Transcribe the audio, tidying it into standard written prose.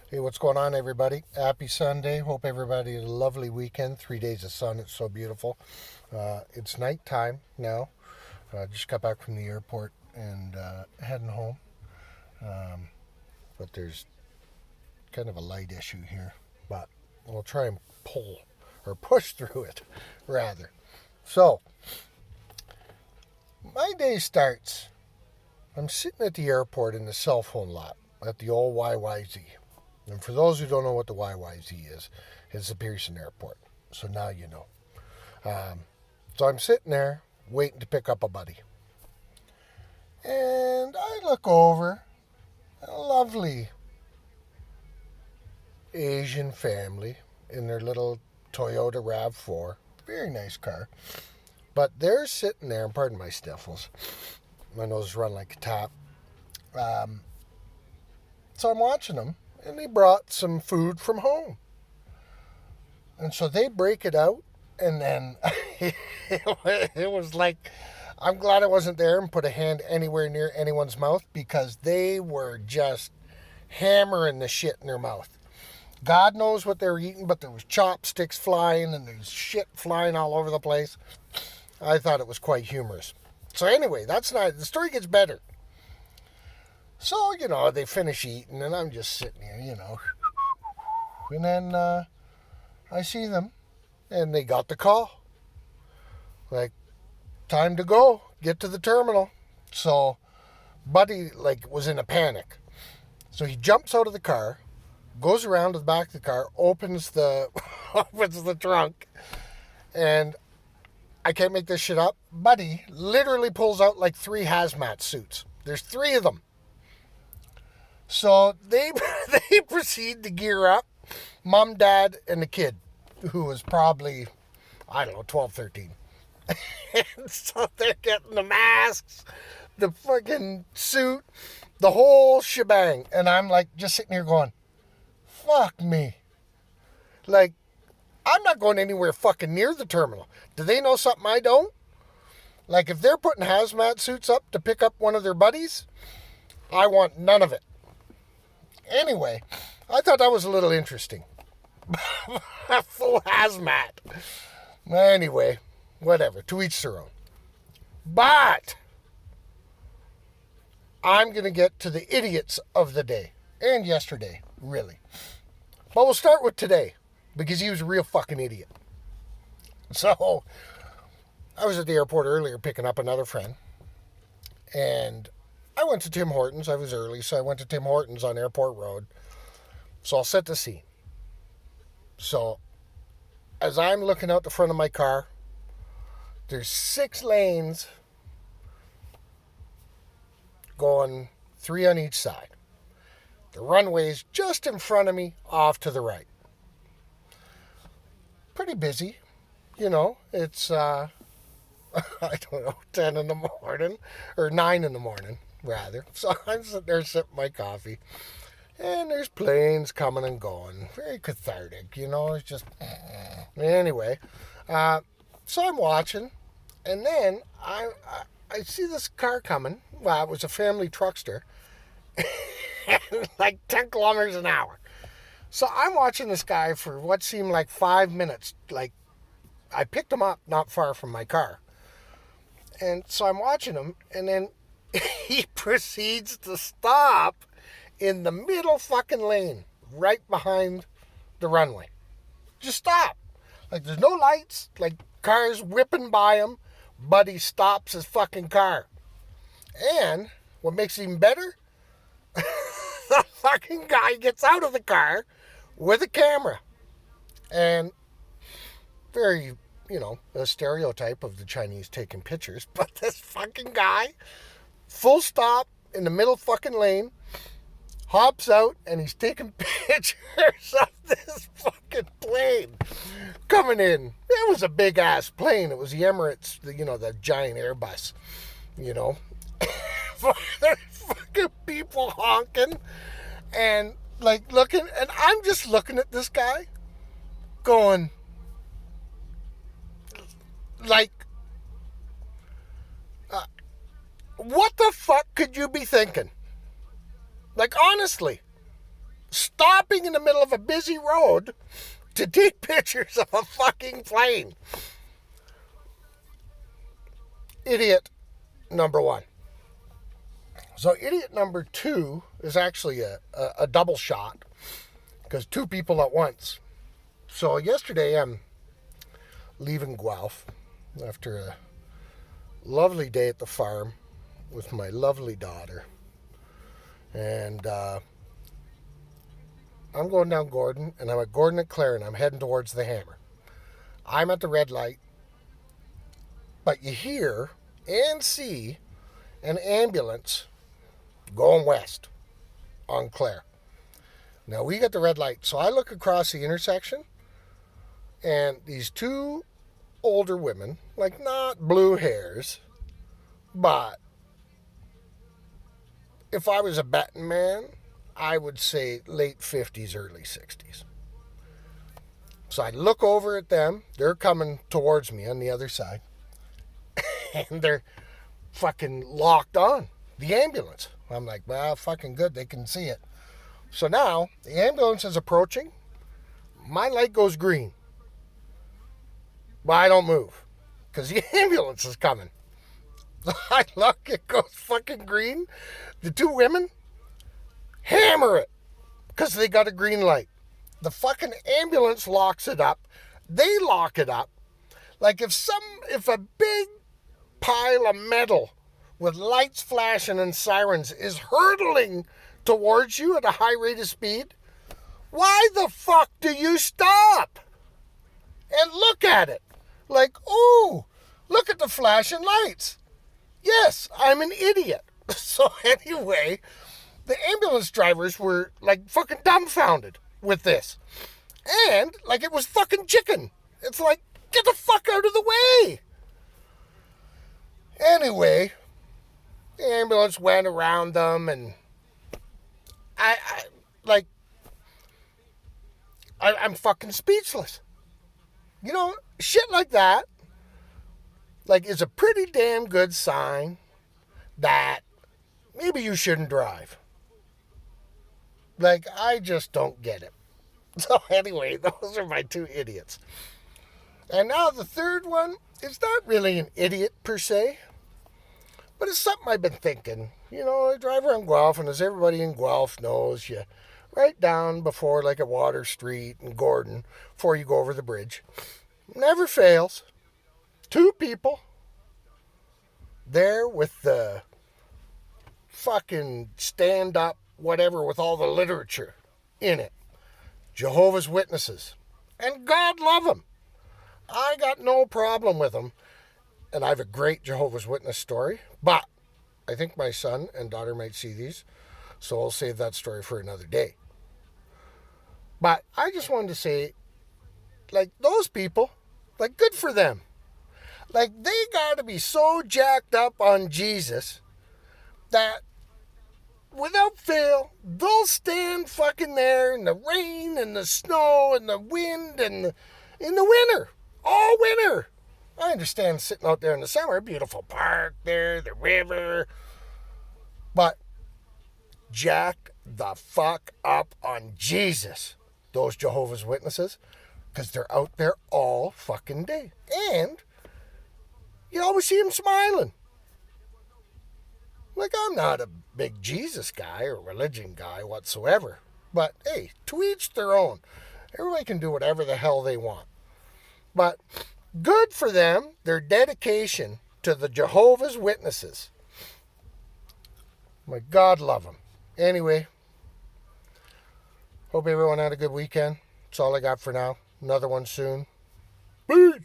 Hey, what's going on, everybody? Happy Sunday. Hope everybody had a lovely weekend. 3 days of sun. It's so beautiful. It's nighttime now. Just got back from the airport and heading home. Um, but there's kind of a light issue here. But we'll try and pull or push through it, rather. So, my day starts. I'm sitting at the airport in the cell phone lot at the old YYZ. And for those who don't know what the YYZ is, it's the Pearson Airport. So now you know. So I'm sitting there waiting to pick up a buddy. And I look over a lovely Asian family in their little Toyota RAV4. Very nice car. But they're sitting there, and pardon my sniffles. My nose is running like a tap. So I'm watching them, and they brought some food from home. And so they break it out, and then it was like, I'm glad I wasn't there and put a hand anywhere near anyone's mouth because they were just hammering the shit in their mouth. God knows what they were eating, but there was chopsticks flying and there's shit flying all over the place. I thought it was quite humorous. So anyway, that's not, the story gets better. So, they finish eating and I'm just sitting here, And then I see them and they got the call. Like, time to go, get to the terminal. So Buddy was in a panic. So he jumps out of the car, goes around to the back of the car, opens the opens the trunk, and I can't make this shit up. Buddy literally pulls out like 3 hazmat suits. There's 3 of them. So they they proceed to gear up. Mom, Dad, and the kid, who was probably, 12, 13. And so they're getting the masks, the fucking suit, the whole shebang. And I'm just sitting here going, fuck me. I'm not going anywhere fucking near the terminal. Do they know something I don't? If they're putting hazmat suits up to pick up one of their buddies, I want none of it. Anyway, I thought that was a little interesting. Full hazmat. Anyway, whatever. To each their own. But I'm going to get to the idiots of the day. And yesterday, really. But we'll start with today. Because he was a real fucking idiot. So, I was at the airport earlier picking up another friend. And I went to Tim Hortons. I was early, so I went to Tim Hortons on Airport Road. So I'll set the scene. So, as I'm looking out the front of my car, there's 6 lanes going 3 on each side. The runway's just in front of me, off to the right. Pretty busy. It's, I don't know, 10 in the morning, or 9 in the morning, rather. So I'm sitting there sipping my coffee. And there's planes coming and going. Very cathartic, It's just... Anyway, so I'm watching, and then I see this car coming. Well, it was a family truckster. Like 10 kilometers an hour. So I'm watching this guy for what seemed like 5 minutes. I picked him up not far from my car. And so I'm watching him, and then he proceeds to stop in the middle fucking lane, right behind the runway. Just stop. There's no lights, cars whipping by him, but he stops his fucking car. And what makes it even better, the fucking guy gets out of the car with a camera. And very, a stereotype of the Chinese taking pictures, but this fucking guy, full stop in the middle fucking lane, hops out and he's taking pictures of this fucking plane coming in. It was a big ass plane. It was the Emirates, the giant Airbus, There's fucking people honking and looking, and I'm just looking at this guy going what the fuck could you be thinking? Honestly. stopping in the middle of a busy road to take pictures of a fucking plane. Idiot number one. So idiot number two is actually a double shot, because two people at once. So yesterday I'm leaving Guelph after a lovely day at the farm with my lovely daughter. And I'm going down Gordon, and I'm at Gordon and Clare, and I'm heading towards the Hammer. I'm at the red light, but you hear and see an ambulance going west on Clare. Now we got the red light, so I look across the intersection, and these two older women, like not blue hairs, but if I was a betting man, I would say late 50s, early 60s. So I look over at them. They're coming towards me on the other side. And they're fucking locked on the ambulance. I'm like, well, fucking good. They can see it. So now the ambulance is approaching. My light goes green. But I don't move because the ambulance is coming. I look, it goes fucking green. The two women hammer it because they got a green light. The fucking ambulance locks it up. They lock it up. Like if a big pile of metal with lights flashing and sirens is hurtling towards you at a high rate of speed, why the fuck do you stop and look at it? Like, ooh, look at the flashing lights. Yes, I'm an idiot. So anyway, the ambulance drivers were like fucking dumbfounded with this. And like it was fucking chicken. It's like, get the fuck out of the way. Anyway, the ambulance went around them, and I'm fucking speechless. You know, shit like that, like, is a pretty damn good sign that maybe you shouldn't drive. Like, I just don't get it. So anyway, those are my two idiots. And now the third one is not really an idiot per se, but it's something I've been thinking. You know, I drive around Guelph, and as everybody in Guelph knows, you right down before like at Water Street and Gordon before you go over the bridge. Never fails. Two people there with the fucking stand-up whatever with all the literature in it. Jehovah's Witnesses. And God love them. I got no problem with them. And I have a great Jehovah's Witness story. But I think my son and daughter might see these. So I'll save that story for another day. But I just wanted to say, like, those people, like, good for them. Like, they got to be so jacked up on Jesus that without fail, they'll stand fucking there in the rain and the snow and the wind and in the winter. All winter. I understand sitting out there in the summer, beautiful park there, the river. But jack the fuck up on Jesus, those Jehovah's Witnesses, because they're out there all fucking day. And you always see them smiling. Like, I'm not a big Jesus guy or religion guy whatsoever. But, hey, to each their own. Everybody can do whatever the hell they want. But good for them, their dedication to the Jehovah's Witnesses. My God love them. Anyway, hope everyone had a good weekend. That's all I got for now. Another one soon. Peace.